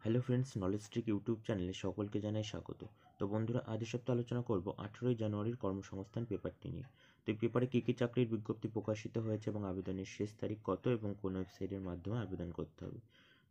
Hello friends, knowledge trick YouTube চ্যানেলে সকলকে জানাই স্বাগত। তো বন্ধুরা, আজ এই সপ্তাহে আলোচনা করব 18ই জানুয়ারির কর্মসংস্থান পেপারটি নিয়ে। তো এই পেপারে কী কী চাকরির বিজ্ঞপ্তি প্রকাশিত হয়েছে এবং আবেদনের শেষ তারিখ কত এবং কোন ওয়েবসাইটের মাধ্যমে আবেদন করতে হবে।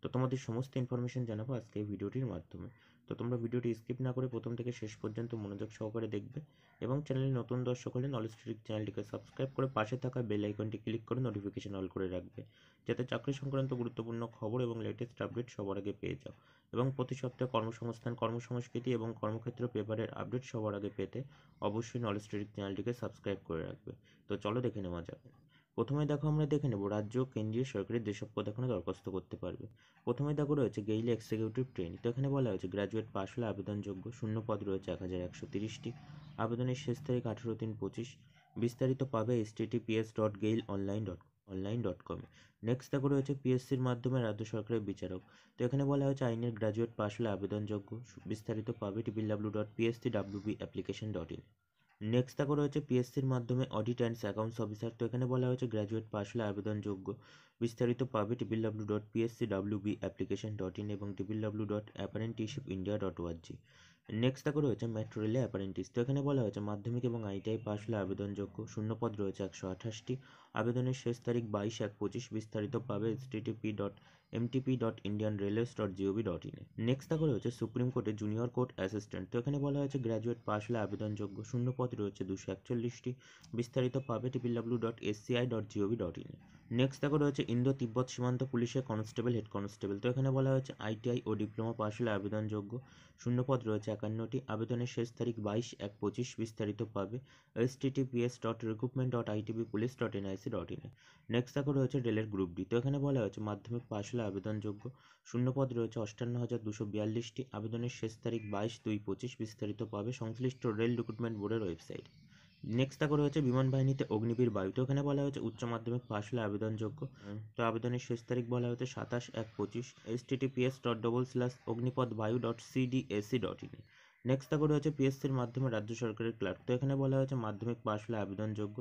তো তোমাদের সমস্ত ইনফরমেশন জানাবো আজকে এই ভিডিওটির মাধ্যমে। তো তোমরা ভিডিওটি স্কিপ না করে প্রথম থেকে শেষ পর্যন্ত মনোযোগ সহকারে দেখবে এবং চ্যানেলে নতুন দর্শক হলে নলেজ ট্রিক চ্যানেলটিকে সাবস্ক্রাইব করে পাশে থাকা বেল আইকনটি ক্লিক করে নোটিফিকেশন অল করে রাখবে, যাতে চাকরি সংক্রান্ত গুরুত্বপূর্ণ খবর এবং লেটেস্ট আপডেট সবার আগে পেয়ে যাও। এবং প্রতি সপ্তাহে কর্মসংস্থান, কর্মসংস্কৃতি এবং কর্মক্ষেত্র পেপারের আপডেট সবার আগে পেতে অবশ্যই নলেজ ট্রিক চ্যানেলটিকে সাবস্ক্রাইব করে রাখবে। তো চলো দেখে নেওয়া যাক। প্রথমে আমরা দেখে নেব রাজ্য ও কেন্দ্রীয় সরকারি যেসব পদ এখানে দরখাস্ত করতে পারবে। প্রথমে রয়েছে গেইল এক্সিকিউটিভ ট্রেনি। তো এখানে বলা হয়েছে গ্র্যাজুয়েট পাস হলে আবেদনযোগ্য। শূন্য পদ রয়েছে 1130টি। আবেদনের শেষ তারিখ 18/3/25। বিস্তারিত পাবে https://gailonline.com। নেক্সট রয়েছে পিএসসির মাধ্যমে রাজ্য সরকারের বিচারক। তো এখানে বলা হয়েছে আইনের গ্র্যাজুয়েট পাস হলে আবেদনযোগ্য। বিস্তারিত পাবে www.pscwapplication.in। নেক্সট রয়েছে পিএসসির মাধ্যমে অডিট অ্যান্ড অ্যাকাউন্টস অফিসার। তো এখানে বলা হয়েছে গ্র্যাজুয়েট পাস হলে আবেদনযোগ্য। বিস্তারিত পাবে www.pscwapplication.in এবং www.apprenticeshipindia.org। নেক্সট রয়েছে মেট্রো রেলে অ্যাপারেন্টিস। তো এখানে বলা হয়েছে মাধ্যমিক এবং আইটিআই পাস হলে আবেদনযোগ্য। শূন্যপদ রয়েছে 128টি। আবেদনের শেষ তারিখ 22/1/25। বিস্তারিত পাবে http://mtp.indianrailways.gov.in। নেক্সট রয়েছে সুপ্রিম কোর্টে জুনিয়র কোর্ট অ্যাসিস্ট্যান্ট। তো এখানে বলা হয়েছে গ্র্যাজুয়েট পাস হলে আবেদনযোগ্য। শূন্যপদ রয়েছে 241টি। বিস্তারিত পাবে www.sci.gov.in। নেক্সট রয়েছে ইন্দো তিব্বত সীমান্ত পুলিশের কনস্টেবল, হেড কনস্টেবল। তো এখানে বলা হয়েছে আইটিআই ও ডিপ্লোমা পাস হলে আবেদনযোগ্য। শূন্যপদ রয়েছে 51টি। আবেদনের শেষ তারিখ 22/1/25। বিস্তারিত পাবে https://recruitment.itbpolice.nic.in। নেক্সট রয়েছে রেলের গ্রুপ ডি। তো এখানে বলা হয়েছে মাধ্যমিক পাস হলে আবেদনযোগ্য। শূন্যপদ রয়েছে 58,242টি। আবেদনের শেষ তারিখ 22/2/25। বিস্তারিত পাবে সংশ্লিষ্ট রেল রিক্রুটমেন্ট বোর্ডের ওয়েবসাইট। নেক্সট রয়েছে বিমান বাহিনীতে অগ্নিবীর বায়ু। তো এখানে বলা হয়েছে উচ্চ মাধ্যমিক পাস হলে আবেদনযোগ্য। তো আবেদনের শেষ তারিখ বলা হয়েছে 27/1/25। https://ognipodvayu.cdac.in। নেক্সট রয়েছে পিএসসির মাধ্যমে রাজ্য সরকারের ক্লার্ক। তো এখানে বলা হয়েছে মাধ্যমিক পাস হলে আবেদনযোগ্য।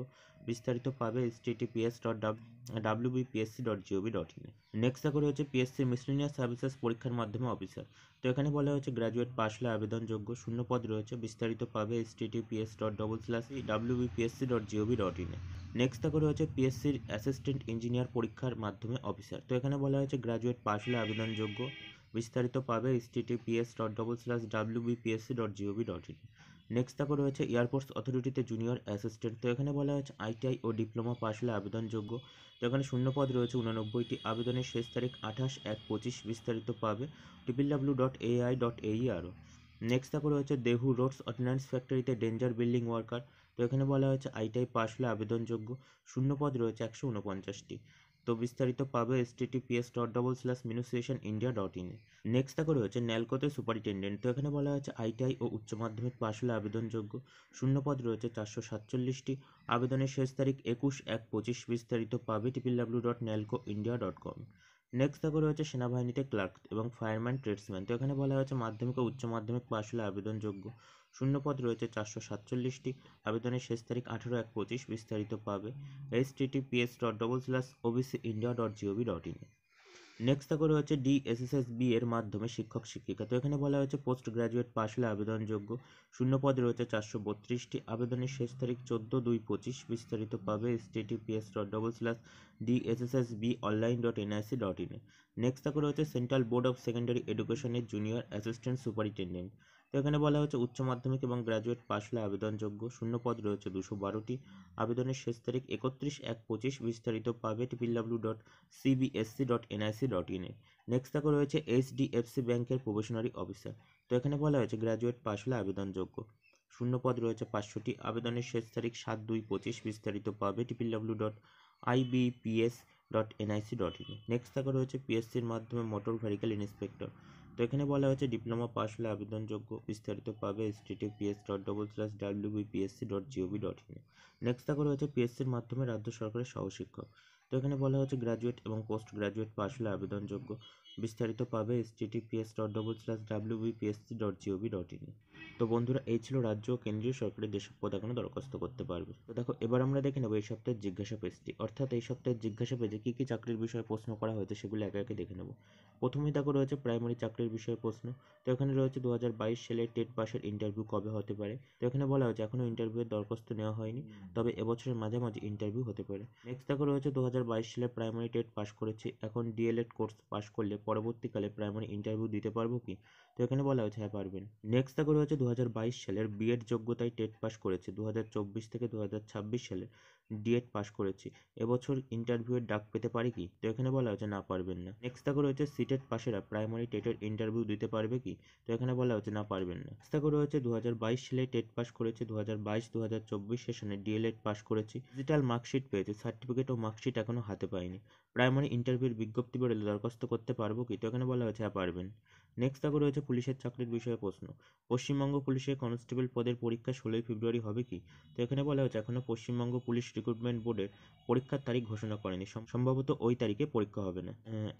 বিস্তারিত পাবে https://wbpsc.gov.in। নেক্সট রয়েছে পিএসসির মিসলেনিয়াস সার্ভিসেস পরীক্ষার মাধ্যমে অফিসার। তো এখানে বলা হয়েছে গ্র্যাজুয়েট পাস হলে আবেদনযোগ্য। শূন্যপদ রয়েছে। বিস্তারিত পাবে https://wbpsc.gov.in। নেক্সট রয়েছে পিএসসির অ্যাসিস্ট্যান্ট ইঞ্জিনিয়ার পরীক্ষার মাধ্যমে অফিসার। তো এখানে বলা হয়েছে গ্র্যাজুয়েট পাস হলে আবেদনযোগ্য। বিস্তারিত পাবে https://wbpsc.gov.in। নেক্সট রয়েছে এয়ারফোর্স অথরিটিতে জুনিয়র অ্যাসিস্ট্যান্ট। তো এখানে বলা হয়েছে আইটিআই ও ডিপ্লোমা পাস হলে আবেদনযোগ্য। তো এখানে শূন্যপদ রয়েছে 89টি। আবেদনের শেষ তারিখ 28/1/25। বিস্তারিত পাবে www.ai.aero। নেক্সট রয়েছে দেহু রোডস অর্ডিন্যান্স ফ্যাক্টরিতে ডেঞ্জার বিল্ডিং ওয়ার্কার। তো এখানে বলা হয়েছে আইটিআই পাস হলে আবেদনযোগ্য। শূন্যপদ রয়েছে 149টি। তো বিস্তারিত পাবে https://minusationindia.in। নেক্সট রয়েছে ন্যালকোতে সুপারিনটেন্ডেন্ট। তো এখানে বলা হয়েছে আইটিআই ও উচ্চ মাধ্যমিক পাস হলে আবেদনযোগ্য। শূন্যপদ রয়েছে 447টি। আবেদনের শেষ তারিখ 21/1/25। বিস্তারিত পাবে www.nalcoindia.com। নেক্সট রয়েছে সেনাবাহিনীতে ক্লার্ক এবং ফায়ারম্যান ট্রেডসম্যান। তো এখানে বলা হয়েছে মাধ্যমিক ও উচ্চ মাধ্যমিক পাস হলে আবেদনযোগ্য। শূন্যপদ রয়েছে 447টি। আবেদনের শেষ তারিখ 18/1/25। বিস্তারিত পাবে https://obcindia.gov.in। নেক্সট রয়েছে ডিএসএসএসবি এর মাধ্যমে শিক্ষক শিক্ষিকা। তো এখানে বলা হয়েছে পোস্ট গ্রাজুয়েট পাস হলে আবেদনযোগ্য। শূন্যপদ রয়েছে 432টি। আবেদনের শেষ তারিখ 14/2/25। বিস্তারিত পাবে https://dsssbonline.nic.in। নেক্সট রয়েছে সেন্ট্রাল বোর্ড অফ সেকেন্ডারি এডুকেশনের জুনিয়র অ্যাসিস্ট্যান্ট সুপারিনটেন্ডেন্ট। তো এখানে বলা হয়েছে উচ্চ মাধ্যমিক এবং গ্র্যাজুয়েট পাস হলে আবেদনযোগ্য। শূন্যপদ রয়েছে 212টি। আবেদনের শেষ তারিখ 31/1/25। বিস্তারিত পাবে www.cbsc.nic.in। নেক্সট রয়েছে এইচডিএফসি ব্যাংকের প্রবেশনারি অফিসার। তো এখানে বলা হয়েছে গ্র্যাজুয়েট পাস হলে আবেদনযোগ্য। শূন্যপদ রয়েছে 500টি। আবেদনের শেষ তারিখ 7/2/25। বিস্তারিত পাবে www.ibps.nic.in। নেক্সট রয়েছে পিএসসির মাধ্যমে মোটর ভেহিকল ইন্সপেক্টর। তো এখানে বলা হয়েছে ডিপ্লোমা পাস হলে আবেদনযোগ্য। বিস্তারিত পাবে https://wbpsc.gov.in। নেক্সট রয়েছে পিএসসির মাধ্যমে রাজ্য সরকারের সহশিক্ষক। তো এখানে বলা হয়েছে গ্র্যাজুয়েট এবং পোস্ট গ্র্যাজুয়েট পাস হলে আবেদনযোগ্য। বিস্তারিত পাবে https://wbpsc.gov.in। তো বন্ধুরা, এই ছিল রাজ্য ও কেন্দ্রীয় সরকারের যেসব পদ এখনো দরখাস্ত করতে পারবে। তো দেখো, এবার আমরা দেখে নেবো এই সপ্তাহের জিজ্ঞাসা পেজটি, অর্থাৎ এই সপ্তাহের জিজ্ঞাসা পেজে কী কী চাকরির বিষয়ে প্রশ্ন করা হয়েছে সেগুলো একে একে দেখে নেবো। প্রথমেই দেখো রয়েছে প্রাইমারি চাকরির বিষয়ে প্রশ্ন। তো এখানে রয়েছে 2022 সালে টেট পাসের ইন্টারভিউ কবে হতে পারে। তো এখানে বলা হয়েছে এখনও ইন্টারভিউয়ের দরখাস্ত নেওয়া হয়নি, তবে এবছরের মাঝামাঝি ইন্টারভিউ হতে পারে। নেক্সট দেখো রয়েছে 2022 সালে প্রাইমারি টেট পাস করেছি, এখন ডিএলএড কোর্স পাস করলে পরবর্তীকালে প্রাইমারি ইন্টারভিউ দিতে পারবো কি। তো এখানে বলা হয়েছে হ্যাঁ পারবেন। নেক্সট দেখো রয়েছে 2022 সালের বিএড যোগ্যতায় টেট পাস করেছে, 2024 থেকে 2026 সালে ডিএড পাস করেছি, এবছর ইন্টারভিউয়ের ডাক পেতে পারি কি। তো এখানে বলা হয়েছে না পারবেন না। নেক্সট দেখো রয়েছে সিটেট পাশেরা প্রাইমারি টেটের ইন্টারভিউ দিতে পারবে কি। তো এখানে বলা হয়েছে না পারবেন না। নেক্সট দেখো রয়েছে 2022 সালে টেট পাস করেছে, 2022-2024 সেশনে ডিএলএড পাস করেছি, ডিজিটাল মার্কশিট পেয়েছে, সার্টিফিকেট ও মার্কশিট এখনো হাতে পাইনি, প্রাইমারি ইন্টারভিউর বিজ্ঞপ্তি বেরোলে দরখাস্ত করতে পারবো কি। তো এখানে বলা হয়েছে হ্যাঁ পারবেন। নেক্সট দেখো রয়েছে পুলিশের চাকরির বিষয়ে প্রশ্ন। পশ্চিমবঙ্গ পুলিশের কনস্টেবল পদের পরীক্ষা 16 ফেব্রুয়ারি হবে কি। তো এখানে বলা হয়েছে এখনো পশ্চিমবঙ্গ পুলিশ রিক্রুটমেন্ট বোর্ডের পরীক্ষার তারিখ ঘোষণা করেনি, সম্ভবত ওই তারিখে পরীক্ষা হবে না।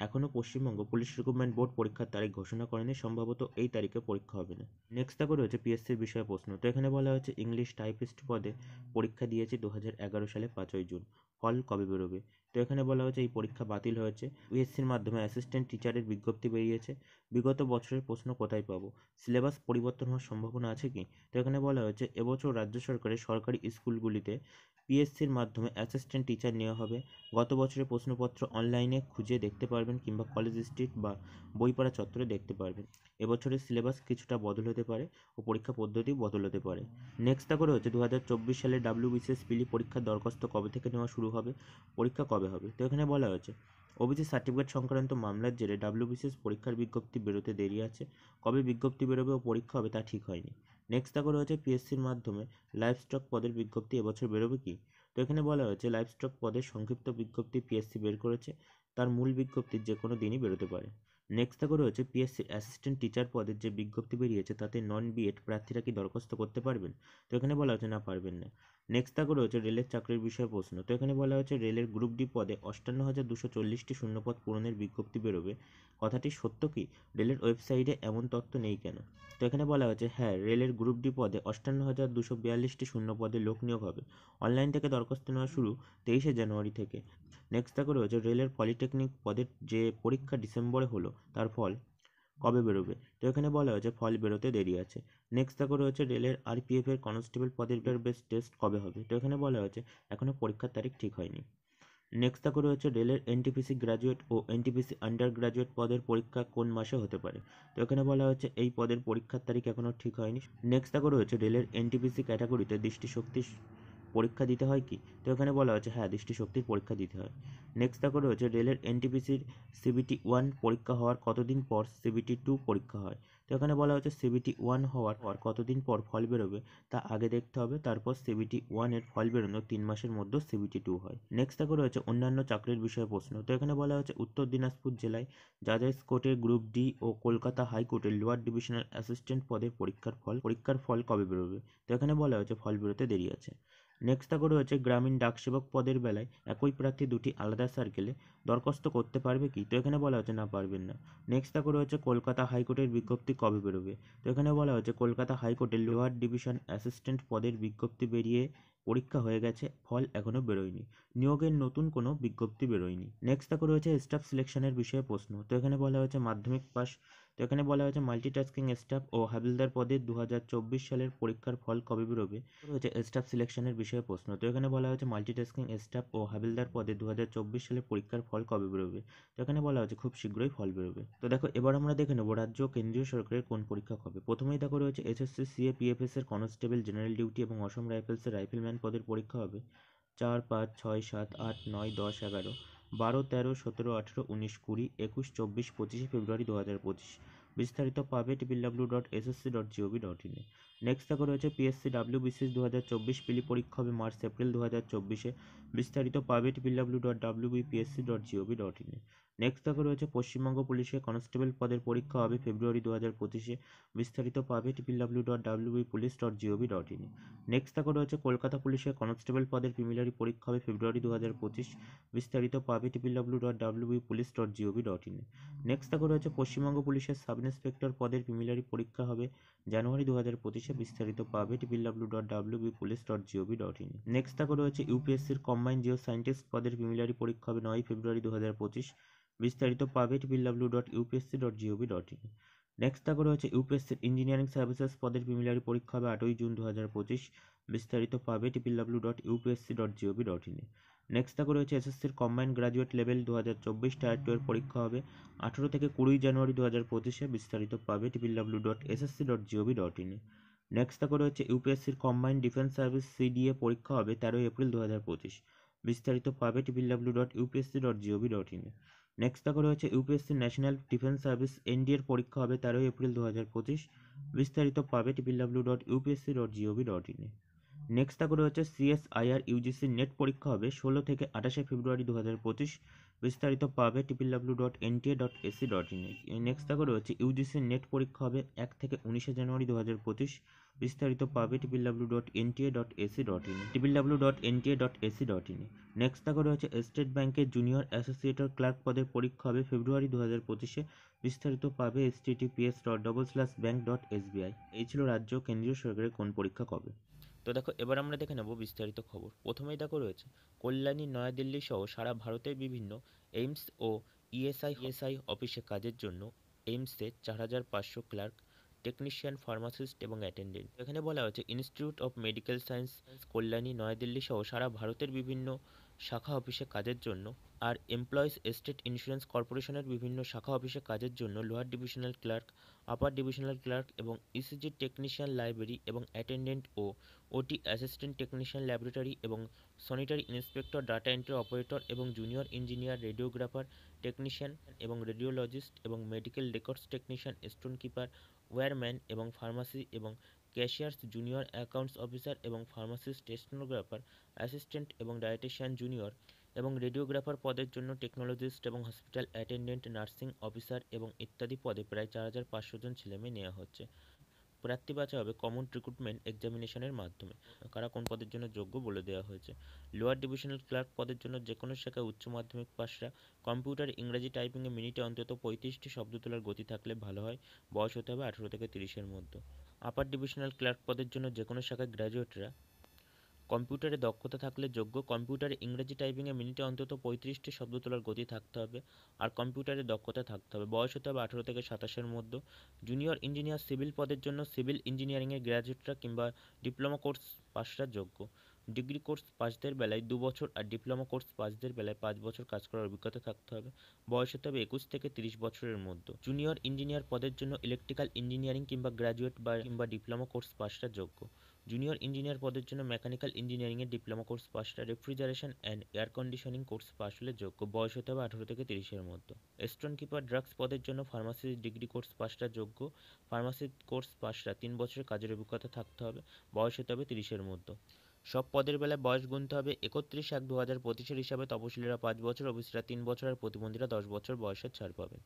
এখনো পশ্চিমবঙ্গ পুলিশ রিক্রুটমেন্ট বোর্ড পরীক্ষার তারিখ ঘোষণা করেনি, সম্ভবত এই তারিখে পরীক্ষা হবে না। নেক্সট দেখো রয়েছে পিএসসির বিষয়ে প্রশ্ন। তো এখানে বলা হয়েছে ইংলিশ টাইপিস্ট পদে পরীক্ষা দিয়েছি 2011 সালে 5ই জুন, ফল কবে বেরোবে। তো এখানে বলা হয়েছে এই পরীক্ষা বাতিল হয়েছে। ইউএসসির মাধ্যমে অ্যাসিস্ট্যান্ট টিচারের বিজ্ঞপ্তি বেরিয়েছে, বিগত বছরের প্রশ্ন কোথায় পাবো, সিলেবাস পরিবর্তন হওয়ার সম্ভাবনা আছে কি। তো এখানে বলা হয়েছে এবছর রাজ্য সরকারের সরকারি স্কুলগুলিতে পিএসসির মাধ্যমে অ্যাসিস্ট্যান্ট টিচার নেওয়া হবে। গত বছরের প্রশ্নপত্র অনলাইনে খুঁজে দেখতে পারবেন কিংবা কলেজ স্ট্রিট বা বইপাড়া চত্বরে দেখতে পারবেন। এবছরের সিলেবাস কিছুটা বদল হতে পারে ও পরীক্ষা পদ্ধতিও বদল হতে পারে। নেক্সট দেখো রয়েছে 2024 সালে ডাব্লিউবিসিএস পিলি পরীক্ষার দরখাস্ত কবে থেকে নেওয়া শুরু হবে, পরীক্ষা কবে হবে। তো এখানে বলা হয়েছে ওবিসি সার্টিফিকেট সংক্রান্ত মামলার জেরে ডাব্লিউবিসিএস পরীক্ষার বিজ্ঞপ্তি বেরোতে দেরি আছে, কবে বিজ্ঞপ্তি বেরোবে ও পরীক্ষা হবে তা ঠিক হয়নি। নেক্সট দেখো রয়েছে পিএসসির মাধ্যমে লাইভ স্টক পদের বিজ্ঞপ্তি এবছর বেরোবে কি। তো এখানে বলা হয়েছে লাইভ স্টক পদের সংক্ষিপ্ত বিজ্ঞপ্তি পিএসসি বের করেছে, তার মূল বিজ্ঞপ্তি যে কোনো দিনই বেরোতে পারে। নেক্সট দেখো রয়েছে পিএসসির অ্যাসিস্ট্যান্ট টিচার পদের যে বিজ্ঞপ্তি বেরিয়েছে তাতে নন বিএড প্রার্থীরা কি দরখাস্ত করতে পারবেন। তো এখানে বলা হচ্ছে না পারবেন না। নেক্সট দেখো রয়েছে রেলের চাকরির বিষয়ে প্রশ্ন। তো এখানে বলা হয়েছে রেলের গ্রুপ ডি পদে 58,240টি শূন্যপদ পূরণের বিজ্ঞপ্তি বেরোবে, কথাটি সত্য কি। রেলের ওয়েবসাইটে এমন তথ্য নেই কেন। তো এখানে বলা হয়েছে হ্যাঁ, রেলের গ্রুপ ডি পদে 58,242টি শূন্য পদে লোক নিয়োগ হবে, অনলাইন থেকে দরখাস্ত নেওয়া শুরু 23শে জানুয়ারি থেকে। নেক্সট দেখো রয়েছে রেলের পলিটেকনিক পদের যে পরীক্ষা ডিসেম্বরে হলো তার ফল কবে বেরোবে। তো এখানে বলা হয়েছে ফল বেরোতে দেরি আছে। নেক্সট দেখো রয়েছে রেলের আরপিএফ এর কনস্টেবল পদের বেস টেস্ট কবে হবে। তো এখানে বলা হয়েছে এখনো পরীক্ষার তারিখ ঠিক হয়নি। নেক্সট দেখো রয়েছে রেলের এনটিপিসি গ্র্যাজুয়েট ও এনটিপিসি আন্ডার গ্র্যাজুয়েট পদের পরীক্ষা কোন মাসে হতে পারে। তো এখানে বলা হয়েছে এই পদের পরীক্ষার তারিখ এখনও ঠিক হয়নি। নেক্সট দেখো রয়েছে রেলের এনটিপিসি ক্যাটাগরিতে দৃষ্টিশক্তি পরীক্ষা দিতে হয় কি। তো এখানে বলা হয়েছে হ্যাঁ, দৃষ্টিশক্তির পরীক্ষা দিতে হয়। নেক্সট দেখো রয়েছে রেলের এনটিপিসির সিবিটি 1 পরীক্ষা হওয়ার কতদিন পর সিবিটি 2 পরীক্ষা হয়। তো এখানে বলা হয়েছে সিবিটি 1 হওয়ার পর কতদিন পর ফল বেরোবে তা আগে দেখতে হবে, তারপর সিবিটি 1 এর ফল বেরোনোর 3 মাসের মধ্যে সিবিটি 2 হয়। নেক্সট দেখো রয়েছে অন্যান্য চাকরির বিষয়ে প্রশ্ন। তো এখানে বলা হয়েছে উত্তর দিনাজপুর জেলায় জাজেস কোর্টের গ্রুপ ডি ও কলকাতা হাইকোর্টের লোয়ার ডিভিশনাল অ্যাসিস্ট্যান্ট পদের পরীক্ষার ফল কবে বেরোবে। তো এখানে বলা হয়েছে ফল বেরোতে দেরি আছে। নেক্সট দেখো রয়েছে গ্রামীণ ডাকসেবক পদের বেলায় একই প্রার্থী দুটি আলাদা সার্কেলে দরখাস্ত করতে পারবে কি। তো এখানে বলা হচ্ছে না পারবেন না। নেক্সট দেখো রয়েছে কলকাতা হাইকোর্টের বিজ্ঞপ্তি কবে বেরোবে। তো এখানে বলা হচ্ছে কলকাতা হাইকোর্টের লোয়ার ডিভিশন অ্যাসিস্ট্যান্ট পদের বিজ্ঞপ্তি বেরিয়ে পরীক্ষা হয়ে গেছে, ফল এখনও বেরোয়নি, নিয়োগের নতুন কোনো বিজ্ঞপ্তি বেরোয়নি। নেক্সট দেখো রয়েছে স্টাফ সিলেকশনের বিষয়ে প্রশ্ন। তো এখানে বলা হয়েছে মাধ্যমিক পাস। তো এখানে বলা হয়েছে মাল্টিটাস্কিং স্টাফ ও হাবিলদার পদে 2024 সালের পরীক্ষার ফল কবে বেরোবে। রয়েছে স্টাফ সিলেকশনের বিষয়ে প্রশ্ন। তো এখানে বলা হয়েছে মাল্টিটাস্কিং স্টাফ ও হাবিলদার পদে 2024 সালের পরীক্ষার ফল কবে বেরোবে। তো এখানে বলা হয়েছে খুব শীঘ্রই ফল বেরোবে। তো দেখো এবার আমরা দেখে নেব রাজ্য ও কেন্দ্রীয় সরকারের কোন পরীক্ষা হবে। প্রথমেই দেখো রয়েছে এসএসসি সিএ পিএফএস এর কনস্টেবল জেনারেল ডিউটি এবং অসম রাইফেলসের রাইফেলম্যান পদের পরীক্ষা হবে 4, 5, 6, 7, 8, 9, 10, 11, 12, 13, 17, 18, 19, 20, 21, 24, 25 ফেব্রুয়ারি 2025। বিস্তারিত পাবে www.ssc.gov.in। নেক্সট দেখো রয়েছে পিএসসি ডাব্লিউবিসিএস 2024 পিলি পরীক্ষা হবে মার্চ এপ্রিল 2024-এ। বিস্তারিত পাবে www.wbpsc.gov.in। নেক্সট দেখো রয়েছে পশ্চিমবঙ্গ পুলিশে কনস্টেবল পদের পরীক্ষা হবে ফেব্রুয়ারি 2025-এ। বিস্তারিত পাবে www.wbpolice.gov.in। নেক্সট দেখো রয়েছে কলকাতা পুলিশে কনস্টেবল পদের প্রিলিমিনারি পরীক্ষা হবে ফেব্রুয়ারি 2025। বিস্তারিত পাবে www.wbpolice.gov.in। নেক্সট দেখো রয়েছে পশ্চিমবঙ্গ পুলিশের সাব ইন্সপেক্টর পদের প্রিলিমিনারি পরীক্ষা হবে জানুয়ারি 2025-এ। বিস্তারিত পাবে www.wbpolice.gov.in। নেক্সট দেখো রয়েছে ইউপিএসসির কম্বাইন্ড জিও সায়েন্টিস্ট পদের প্রিলিমিনারি পরীক্ষা হবে 9 ফেব্রুয়ারি 2025। বিস্তারিত পাবে www.upsc.gov.in। নেক্সট দেখো রয়েছে ইউপিএসসির ইঞ্জিনিয়ারিং সার্ভিসেস পদের প্রিলিমিনারি পরীক্ষা হবে 8ই জুন 2025। বিস্তারিত পাবে www.upsc.gov.in। নেক্সট দেখো রয়েছে এসএসসির কম্বাইন্ড গ্রাজুয়েট লেভেল 2024 টায়ার 2 এর পরীক্ষা হবে 18 থেকে 20 জানুয়ারি 2025-এ। বিস্তারিত পাবে www.ssc.gov.in। নেক্সট দেখো রয়েছে ইউপিএসসির কম্বাইন্ড ডিফেন্স সার্ভিস সিডিএ পরীক্ষা হবে 13 এপ্রিল 2025। বিস্তারিত পাবে www.upsc.gov.in। নেক্সট দেখো রয়েছে ইউপিএসসি ন্যাশনাল ডিফেন্স সার্ভিস এনডিএর পরীক্ষা হবে 13 এপ্রিল 2025। বিস্তারিত পাবে www.upsc.gov.in। নেক্সট দেখো রয়েছে সিএসআইআর ইউজিসি নেট পরীক্ষা হবে 16 থেকে 28 ফেব্রুয়ারি 2025। বিস্তারিত পাবে www.nta.ac.in। নেক্সট দেখো রয়েছে ইউজিসি নেট পরীক্ষা হবে 1 থেকে 19 জানুয়ারি 2025। বিস্তারিত পাবে www.nta.ac.in। www.nta.ac.in। নেক্সট দেখো রয়েছে স্টেট ব্যাংকের জুনিয়র অ্যাসোসিয়েটর ক্লার্ক পদের পরীক্ষা হবে ফেব্রুয়ারি 2025-এ। বিস্তারিত পাবে https://bank.sbi। এই ছিল রাজ্য কেন্দ্রীয় সরকারের কোন পরীক্ষা কবে। তো দেখো এবার আমরা দেখে নেব বিস্তারিত খবর। প্রথমেই দেখো রয়েছে কল্যাণী, নয়াদিল্লি সহ সারা ভারতের বিভিন্ন এইমস ও ইএসআই অফিসে কাজের জন্য এইমসে 4500 ক্লার্ক, টেকনিশিয়ান, ফার্মাসিস্ট এবং অ্যাটেন্ডেন্ট। এখানে বলা হয়েছে institute of medical science Kalyani, New Delhi সহ সারা ভারতের বিভিন্ন শাখা অফিসে কাজের জন্য, আর এমপ্লয়িজ স্টেট ইন্স্যুরেন্স কর্পোরেশনের বিভিন্ন শাখা অফিসে কাজের জন্য লোয়ার ডিভিশনাল ক্লার্ক, আপার ডিভিশনাল ক্লার্ক এবং ইসিজি টেকনিশিয়ান, লাইব্রেরি এবং অ্যাটেন্ডেন্ট ও ওটি অ্যাসিস্ট্যান্ট টেকনিশিয়ান, ল্যাবরেটরি এবং sanitary inspector, data entry operator এবং জুনিয়র ইঞ্জিনিয়ার, রেডিওগ্রাফার টেকনিশিয়ান এবং রেডিওলজিস্ট এবং medical records technician, stone keeper, wireman এবং ফার্মাসি এবং ক্যাশিয়ার্স, জুনিয়র অ্যাকাউন্টস অফিসার এবং ফার্মাসিস্ট, স্টেনোগ্রাফার, অ্যাসিস্ট্যান্ট এবং ডায়েটিশিয়ান জুনিয়র এবং রেডিওগ্রাফার পদের জন্য টেকনোলজিস্ট এবং হসপিটাল অ্যাটেন্ডেন্ট, নার্সিং অফিসার এবং ইত্যাদি পদে প্রায় 4500 জন ছেলেমেয়ে নেওয়া হচ্ছে। প্রার্থী বাছা হবে কমন রিক্রুটমেন্ট এক্সামিনেশনের মাধ্যমে। কারা কোন পদের জন্য যোগ্য বলে দেওয়া হয়েছে। লোয়ার ডিভিশনাল ক্লার্ক পদের জন্য যে কোনো শাখায় উচ্চ মাধ্যমিক পাশরা, কম্পিউটার ইংরাজি টাইপিংয়ে মিনিটে অন্তত 35টি শব্দ তোলার গতি থাকলে ভালো হয়। বয়স হতে হবে 18 থেকে 30-এর মধ্যে। আপার ডিভিশনাল ক্লার্ক পদের জন্য যে কোনো শাখায় গ্র্যাজুয়েটরা কম্পিউটারে দক্ষতা থাকলে যোগ্য। কম্পিউটারে ইংরেজি টাইপিংয়ে মিনিটে অন্তত 35টি শব্দ তোলার গতি থাকতে হবে আর কম্পিউটারে দক্ষতা থাকতে হবে। বয়স হতে হবে 18 থেকে 27-এর মধ্যে। জুনিয়র ইঞ্জিনিয়ার সিভিল পদের জন্য সিভিল ইঞ্জিনিয়ারিংয়ের গ্র্যাজুয়েটরা কিংবা ডিপ্লোমা কোর্স পাশরা যোগ্য। ডিগ্রি কোর্স পাসদের বেলায় 2 বছর আর ডিপ্লোমা কোর্স পাসদের বেলায় 5 বছর কাজ করার অভিজ্ঞতা থাকতে হবে। বয়স হতে হবে 21 থেকে 30 বছরের মধ্যে। জুনিয়র ইঞ্জিনিয়ার পদের জন্য ইলেকট্রিক্যাল ইঞ্জিনিয়ারিং কিংবা গ্র্যাজুয়েট কিংবা ডিপ্লোমা কোর্স পাশরা যোগ্য। জুনিয়র ইঞ্জিনিয়ার পদের জন্য মেকানিক্যাল ইঞ্জিনিয়ারিংয়ের ডিপ্লোমা কোর্স পাশরা, refrigeration and air conditioning course pass হলে যোগ্য। বয়স হতে হবে 18 থেকে 30-এর মধ্যে। স্টোন কিপার ড্রাগস পদের জন্য ফার্মাসি ডিগ্রি কোর্স পাশরা যোগ্য। ফার্মাসি কোর্স পাশরা 3 বছরের কাজের অভিজ্ঞতা থাকতে হবে। বয়স হতে হবে 30-এর মধ্যে। সব পদের বেলায় বয়স গুনতে হবে। 31/1/2025-এর হিসাবে তপশিলীরা 5 বছর, ওবিসিরা 3 বছর আর প্রতিবন্ধীরা 10 বছর বয়সের ছাড় পাবেন।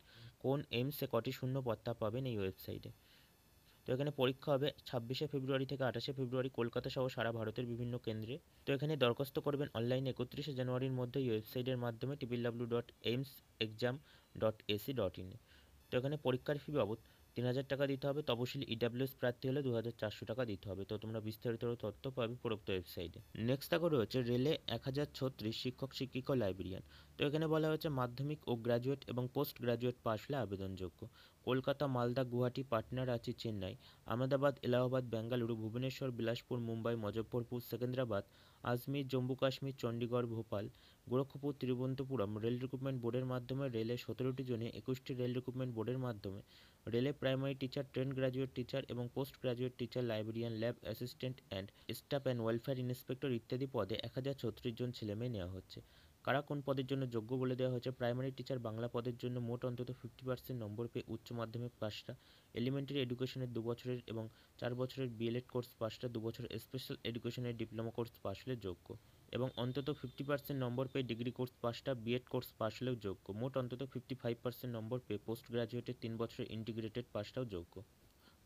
কোন এইমসে কটি শূন্য পদ পাবেন এই ওয়েবসাইটে। তো এখানে পরীক্ষা হবে 26শে ফেব্রুয়ারি থেকে 28শে ফেব্রুয়ারি কলকাতা সহ সারা ভারতের বিভিন্ন কেন্দ্রে। তো এখানে দরখাস্ত করবেন অনলাইনে 31শে জানুয়ারির মধ্যে এই ওয়েবসাইটের মাধ্যমে www.aimsexam.ac.in। তো এখানে পরীক্ষার ফি বাবদ 3000 টাকা দিতে হবে। তপশিলি ইডাব্লিউএস প্রার্থী হলে 2400 টাকা দিতে হবে। তো তোমরা বিস্তারিত তথ্য পাবে উপরোক্ত ওয়েবসাইটে। নেক্সট দেখো রয়েছে রেলে 1036 শিক্ষক শিক্ষিকা লাইব্রেরিয়ান। তো এখানে বলা হয়েছে মাধ্যমিক ও গ্র্যাজুয়েট এবং পোস্ট গ্র্যাজুয়েট পাশ হলে আবেদনযোগ্য। কলকাতা, মালদা, গুয়াহাটি, পাটনা, রাঁচি, চেন্নাই, আহমেদাবাদ, এলাহাবাদ, বেঙ্গালুরু, ভুবনেশ্বর, বিলাসপুর, মুম্বাই, মুজফ্ফরপুর, সেকেন্দ্রাবাদ, আজমির, জম্মু কাশ্মীর, চণ্ডীগড়, ভোপাল, গোরখপুর, তিরুবনন্তপুরম রেল রিক্রুটমেন্ট বোর্ডের মাধ্যমে, রেলে 17টি জোনে 21টি রেল রিক্রুটমেন্ট বোর্ডের মাধ্যমে, রেলে primary teacher, train graduate teacher এবং post graduate teacher, librarian, lab assistant and staff and welfare inspector ইত্যাদি পদে 1036 জন ছেলেমেয়ে নেওয়া হচ্ছে। কারা কোন পদের জন্য যোগ্য বলে দেওয়া হয়েছে। প্রাইমারি টিচার বাংলা পদের জন্য মোট অন্তত 50% নম্বর পেয়ে উচ্চ মাধ্যমিক পাশরা, এলিমেন্টারি এডুকেশনের 2 বছরের এবং 4 বছরের বিএলএড কোর্স পাশরা, 2 বছরের স্পেশাল এডুকেশনের ডিপ্লোমা কোর্স পাশ হলে যোগ্য। এবং অন্তত 50% নম্বর পেয়ে ডিগ্রি কোর্স পাসটা বিএড কোর্স পাস হলেও যোগ্য। মোট অন্তত 55% নম্বর পেয়ে পোস্ট গ্রাজুয়েটের 3 বছরের ইন্টিগ্রেটেড পাসটাও যোগ্য।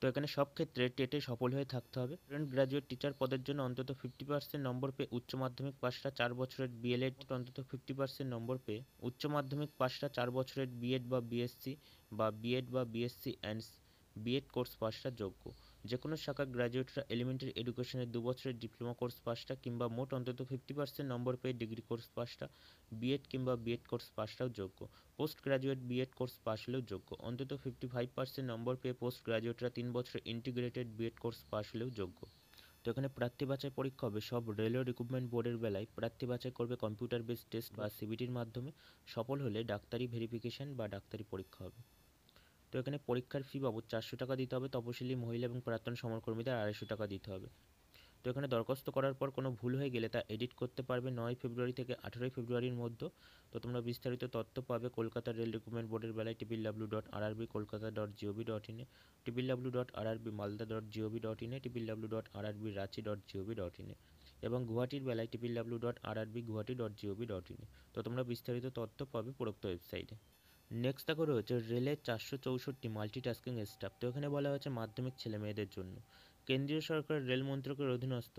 তো এখানে সব ক্ষেত্রে টেটে সফল হয়ে থাকতে হবে। স্টুডেন্ট গ্রাজুয়েট টিচার পদের জন্য অন্তত 50% নম্বর পেয়ে উচ্চ মাধ্যমিক পাসটা 4 বছরের ডিএলএড, অন্তত 50% নম্বর পেয়ে উচ্চ মাধ্যমিক পাসটা 4 বছরের বিএড বা বিএসসি অ্যান্ড বিএড কোর্স পাসটা যোগ্য। যে কোনো শাখার গ্র্যাজুয়েটরা এলিমেন্টারি এডুকেশনের 2 বছরের ডিপ্লোমা কোর্স পাসটা কিংবা মোট অন্তত 50% নম্বর পেয়ে ডিগ্রি কোর্স পাসটা বিএড কিংবা বিএড কোর্স পাসটাও যোগ্য। Post graduate BEd course pass হলেও যোগ্য। অন্তত 55% নম্বর পেয়ে পোস্ট গ্রাজুয়েটরা 3 বছরের ইন্টিগ্রেটেড বিএড কোর্স পাস হলেও যোগ্য। তো এখানে প্রার্থী বাছাই পরীক্ষা হবে সব রেলওয়ে রিক্রুটমেন্ট বোর্ডের বেলায়। প্রার্থী বাছাই করবে কম্পিউটার বেসড টেস্ট বা সিবিটির মাধ্যমে। সফল হলে ডাক্তারি ভেরিফিকেশন বা ডাক্তারি পরীক্ষা হবে। তো এখানে পরীক্ষার ফি বাবদ 400 টাকা দিতে হবে। তপশিলি মহিলা এবং প্রাক্তন সমরকর্মীদের 250 টাকা দিতে হবে। তো এখানে দরখাস্ত করার পর কোনো ভুল হয়ে গেলে তা এডিট করতে পারবে 9 ফেব্রুয়ারি থেকে 18 ফেব্রুয়ারির মধ্যে। তো তোমরা বিস্তারিত তথ্য পাবে কলকাতা রেল রিক্রুটমেন্ট বোর্ডের বেলায় www.rrbkolkata.gov.in এ, www.rrbmalda.gov.in এ, www.rrbranchi.gov.in এ এবং গুয়াহাটির বেলায় www.rrbguwahati.gov.in এ। তো তোমরা বিস্তারিত তথ্য পাবে উপরোক্ত ওয়েবসাইটে। নেক্সট দেখো রয়েছে রেলের 464 মাল্টিটাস্কিং স্টাফ। তো এখানে বলা হয়েছে মাধ্যমিক ছেলে মেয়েদের জন্য। কেন্দ্রীয় সরকারের রেল মন্ত্রকের অধীনস্থ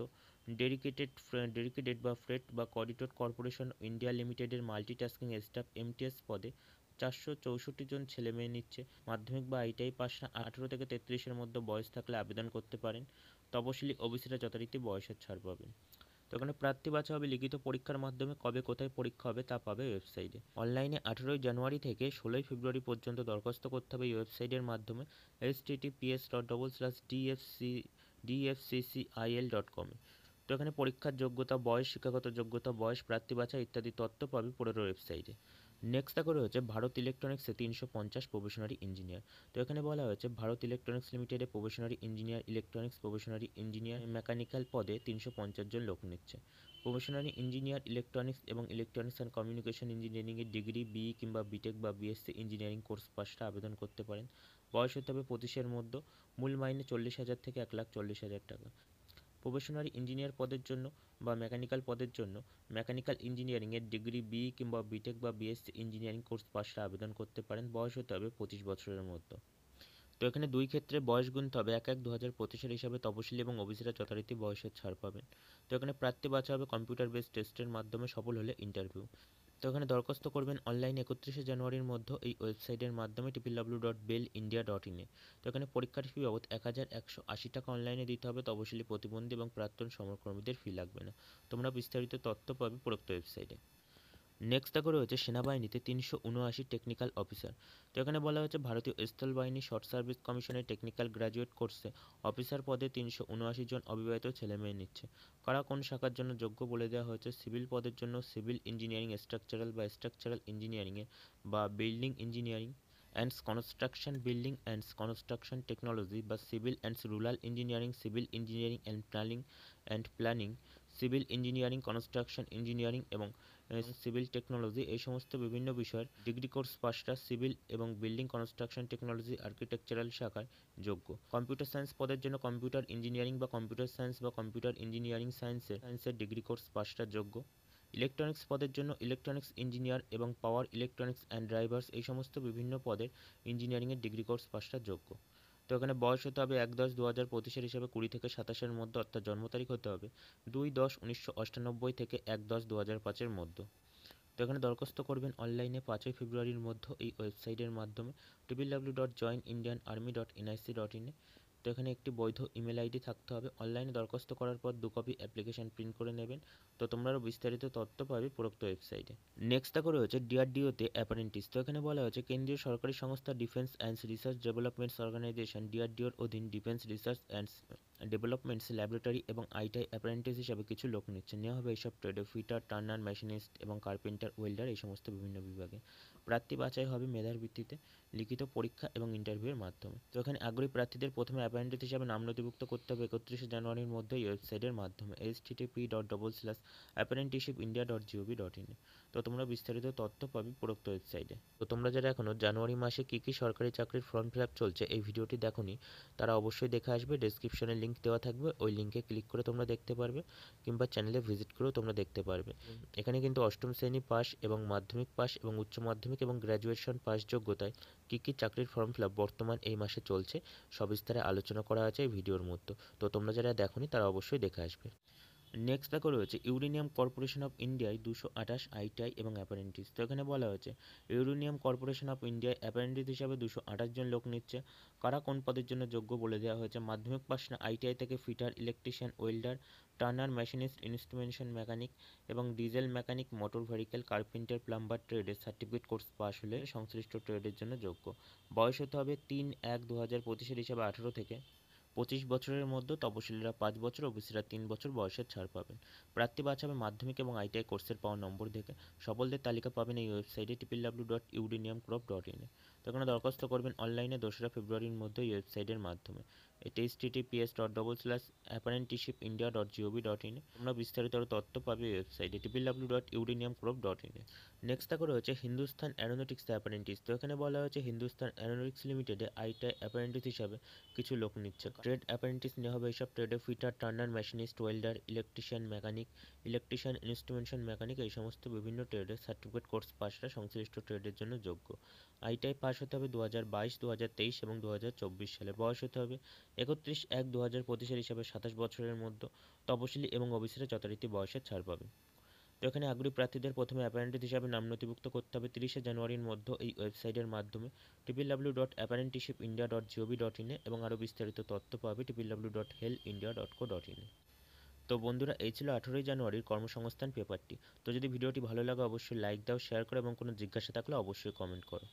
ডেডিকেটেড বা ফ্রেট বা করিডোর কর্পোরেশন ইন্ডিয়া লিমিটেডের মাল্টিটাস্কিং স্টাফ এমটিএস পদে 464 জন ছেলে মেয়ে নিচ্ছে। মাধ্যমিক বা আইটিআই পাস 18 থেকে 33-এর মধ্যে বয়স থাকলে আবেদন করতে পারেন। তপশিলি ওবিসিরা যথারীতি বয়সের ছাড় পাবেন। তো এখানে প্রার্থী বাছা হবে লিখিত পরীক্ষার মাধ্যমে। কবে কোথায় পরীক্ষা হবে তা পাবে ওয়েবসাইটে। অনলাইনে 18 জানুয়ারি থেকে 16 ফেব্রুয়ারি পর্যন্ত দরখাস্ত করতে হবে এই ওয়েবসাইটের মাধ্যমে https://dfccil.com এ। তো এখানে পরীক্ষার যোগ্যতা, বয়স, শিক্ষাগত যোগ্যতা, বয়স, প্রার্থী বাছা ইত্যাদি তথ্য পাবে পুরো ওয়েবসাইটে। নেক্সট দেখো রয়েছে ভারত ইলেকট্রনিক্সে 350 প্রবেশনারি ইঞ্জিনিয়ার। তো এখানে বলা হয়েছে ভারত ইলেকট্রনিক্স লিমিটেডে probationary engineer, electronics probationary engineer, mechanical পদে 350 জন লোক নিচ্ছে। প্রবেশনারি ইঞ্জিনিয়ার ইলেকট্রনিক্স এবং ইলেকট্রনিক্স অ্যান্ড কমিউনিকেশন ইঞ্জিনিয়ারিংয়ের ডিগ্রি বিই কিংবা বিটেক বা বিএসসি ইঞ্জিনিয়ারিং কোর্স পাসটা আবেদন করতে পারেন। বয়স হতে হবে 25-এর মধ্যে। মূল মাইনে 40,000 থেকে 1,40,000 টাকা। প্রবেশনারি ইঞ্জিনিয়ার পদের জন্য বা মেকানিক্যাল পদের জন্য মেকানিক্যাল ইঞ্জিনিয়ারিংয়ের ডিগ্রি বিই কিংবা বিটেক বা বিএসসি ইঞ্জিনিয়ারিং কোর্স পাসটা আবেদন করতে পারেন। বয়স হতে হবে 25 বছরের মধ্যে। তো এখানে দুই ক্ষেত্রে বয়স গুনতে হবে 1/1/2025 হিসাবে। তপশিলি এবং ওবিসিরা যথারীতি বয়সের ছাড় পাবেন। তো এখানে প্রার্থী বাছা হবে কম্পিউটার বেসড টেস্টের মাধ্যমে। সফল হলে ইন্টারভিউ। তো এখানে দরখাস্ত করবেন অনলাইন 31 জানুয়ারির মধ্যে এই ওয়েবসাইটের মাধ্যমে www.bellindia.in এ। তো এখানে পরীক্ষার ফি বাবদ 1180 টাকা অনলাইনে দিতে হবে। তপশিলি প্রতিবন্ধী এবং প্রাক্তন সমরকর্মীদের ফি লাগবে না। তোমরা বিস্তারিত তথ্য পাবে উপরোক্ত ওয়েবসাইটে। নেক্সট দেখো রয়েছে সেনাবাহিনীতে 379 টেকনিক্যাল অফিসার। তো এখানে বলা হয়েছে ভারতীয় স্থল বাহিনী শর্ট সার্ভিস কমিশনের টেকনিক্যাল গ্র্যাজুয়েট কোর্সে অফিসার পদে 379 জন অবিবাহিত ছেলেমেয়ে নিচ্ছে। কারা কোন শাখার জন্য যোগ্য বলে দেওয়া হয়েছে। সিভিল পদের জন্য সিভিল ইঞ্জিনিয়ারিং, স্ট্রাকচারাল বা স্ট্রাকচারাল ইঞ্জিনিয়ারিংয়ে বা building engineering and construction, building and construction technology বা civil and rural engineering, civil engineering and planning, civil engineering, construction engineering এবং সিভিল টেকনোলজি, এই সমস্ত বিভিন্ন বিষয়ের ডিগ্রি কোর্স পাসটা সিভিল এবং বিল্ডিং কনস্ট্রাকশন টেকনোলজি আর্কিটেকচারাল শাখায় যোগ্য। কম্পিউটার সায়েন্স পদের জন্য কম্পিউটার ইঞ্জিনিয়ারিং বা কম্পিউটার সায়েন্স বা কম্পিউটার ইঞ্জিনিয়ারিং সায়েন্সের ডিগ্রি কোর্স পাসটা যোগ্য। ইলেকট্রনিক্স পদের জন্য ইলেকট্রনিক্স ইঞ্জিনিয়ার এবং পাওয়ার ইলেকট্রনিক্স অ্যান্ড ড্রাইভার্স, এই সমস্ত বিভিন্ন পদের ইঞ্জিনিয়ারিংয়ের ডিগ্রি কোর্স পাসটা যোগ্য। তো এখানে বয়স হতে হবে 1/10/2025 হিসাবে 20 থেকে 27-এর মধ্যে, অর্থাৎ জন্ম তারিখ হতে হবে 2/10/1998 থেকে 1/10/2005-এর মধ্যে। তো এখানে দরখাস্ত করবেন অনলাইনে 5 ফেব্রুয়ারির মধ্যে এই ওয়েবসাইটের মাধ্যমে www.joinindianarmy.nic.in এ। তো এখানে একটি বৈধ ইমেল আইডি থাকতে হবে। অনলাইনে দরখাস্ত করার পর 2 কপি অ্যাপ্লিকেশন প্রিন্ট করে নেবেন। তো তোমরা আরও বিস্তারিত তথ্য পাবে উপরোক্ত ওয়েবসাইটে। নেক্সট দেখো রয়েছে ডিআরডিওতে অ্যাপারেন্টিস। তো এখানে বলা হয়েছে কেন্দ্রীয় সরকারি সংস্থা defence and research developments organisation ডিআরডিওর অধীন defence research and developments laboratory এবং আইটিআই অ্যাপারেন্টিস হিসাবে কিছু লোক নিচ্ছে। নেওয়া হবে এইসব ট্রেডে ফিটার, টার্নার, মেশিনিস্ট এবং কার্পেন্টার, ওয়েল্ডার, এই সমস্ত বিভিন্ন বিভাগে। প্রার্থী বাছাই হবে মেধার ভিত্তিতে লিখিত পরীক্ষা এবং ইন্টারভিউয়ের মাধ্যমে। তো এখানে আগ্রহী প্রার্থীদের প্রথমে অ্যাপারেন্টিস হিসাবে নাম নথিভুক্ত করতে হবে 31 জানুয়ারির মধ্যে এই ওয়েবসাইটের মাধ্যমে http://apprenticeshipindia.gov.in এ। তো তোমরা বিস্তারিত তথ্য পাবে উপরোক্ত ওয়েবসাইটে। তো তোমরা যারা এখনও জানুয়ারি মাসে কী কী সরকারি চাকরির ফর্ম ফিল আপ চলছে এই ভিডিওটি দেখোনি, তারা অবশ্যই দেখে আসবে। ডেসক্রিপশনে লিঙ্ক দেওয়া থাকবে, ওই লিঙ্কে ক্লিক করে তোমরা দেখতে পারবে, কিংবা চ্যানেলে ভিজিট করেও তোমরা দেখতে পারবে। এখানে কিন্তু অষ্টম শ্রেণী পাস এবং মাধ্যমিক পাস এবং উচ্চ মাধ্যমিক এবং গ্র্যাজুয়েশন পাস যোগ্যতায় কী কী চাকরির ফর্ম ফিল আপ বর্তমান এই মাসে চলছে সবিস্তারে আলোচনা করা আছে এই ভিডিওর মধ্যে। তো তোমরা যারা দেখোনি তারা অবশ্যই দেখে আসবে। নেক্সট দেখো রয়েছে ইউরেনিয়াম কর্পোরেশন অফ ইন্ডিয়ায় 228 আইটিআই এবং অ্যাপারেন্টিস। তো এখানে বলা হয়েছে ইউরেনিয়াম কর্পোরেশন অফ ইন্ডিয়ায় অ্যাপারেন্টিস হিসাবে 228 জন লোক নিচ্ছে। কারা কোন পদের জন্য যোগ্য বলে দেওয়া হয়েছে। মাধ্যমিক পাস না আইটিআই থেকে fitter, electrician, welder, turner machinist, instrumentation mechanic এবং diesel mechanic, motor vehicle, carpenter, plumber ট্রেডের সার্টিফিকেট কোর্স পাস হলে সংশ্লিষ্ট ট্রেডের জন্য যোগ্য। বয়স হতে হবে 3/1/2025 হিসাবে 18 থেকে 25 বছরের মধ্যে। তপশিলীরা 5 বছর, ওবিসিরা 3 বছর বয়সের ছাড় পাবেন। প্রার্থী বাছা হবে মাধ্যমিক এবং আইটিআই কোর্সের পাওয়া নম্বর থেকে। সফলদের তালিকা পাবেন এই ওয়েবসাইটে www.udiniumcorp.in এ। তো এখানে দরখাস্ত করবেন অনলাইনে 2রা ফেব্রুয়ারির মধ্যে এই ওয়েবসাইটের মাধ্যমে। এটা https://apprenticeshipindia.gov.in এ। তোমরা বিস্তারিত আরও তথ্য পাবে এই ওয়েবসাইটে www.udiniumcorp.in এ। নেক্সট দেখো রয়েছে হিন্দুস্তান অ্যারোনটিক্স অ্যাপারেন্টিস। তো এখানে বলা হয়েছে হিন্দুস্তান অ্যারোনটিক্স লিমিটেডে আইটিআই অ্যাপারেন্টিস হিসাবে কিছু লোক নিচ্ছে। ট্রেড অ্যাপারেন্টিস নেওয়া হবে এইসব ট্রেডে fitter, turner machinist, welder, electrician mechanic, electrician, instrumentation mechanic, এই সমস্ত বিভিন্ন ট্রেডের সার্টিফিকেট কোর্স পাসরা সংশ্লিষ্ট ট্রেডের জন্য যোগ্য। আইটিআই পাস হতে হবে 2022, 2023 এবং 2024 সালে। বয়স হতে হবে 31/1/2025 হিসাবে 27 বছরের মধ্যে। তপশিলি এবং ওবিসিরা যথারীতি বয়সের ছাড় পাবে। তো এখানে আগ্রহী প্রার্থীদের প্রথমে অ্যাপারেন্টিস হিসাবে নাম নথিভুক্ত করতে হবে 30শে জানুয়ারির মধ্যে এই ওয়েবসাইটের মাধ্যমে www.apprenticeshipindia.gov.in এ। এবং আরও বিস্তারিত তথ্য পাবে www.helindia.co.in এ। তো বন্ধুরা, এই ছিল 18ই জানুয়ারির কর্মসংস্থান পেপারটি। তো যদি ভিডিওটি ভালো লাগে অবশ্যই লাইক দাও, শেয়ার করো এবং কোনো জিজ্ঞাসা থাকলে অবশ্যই কমেন্ট করো।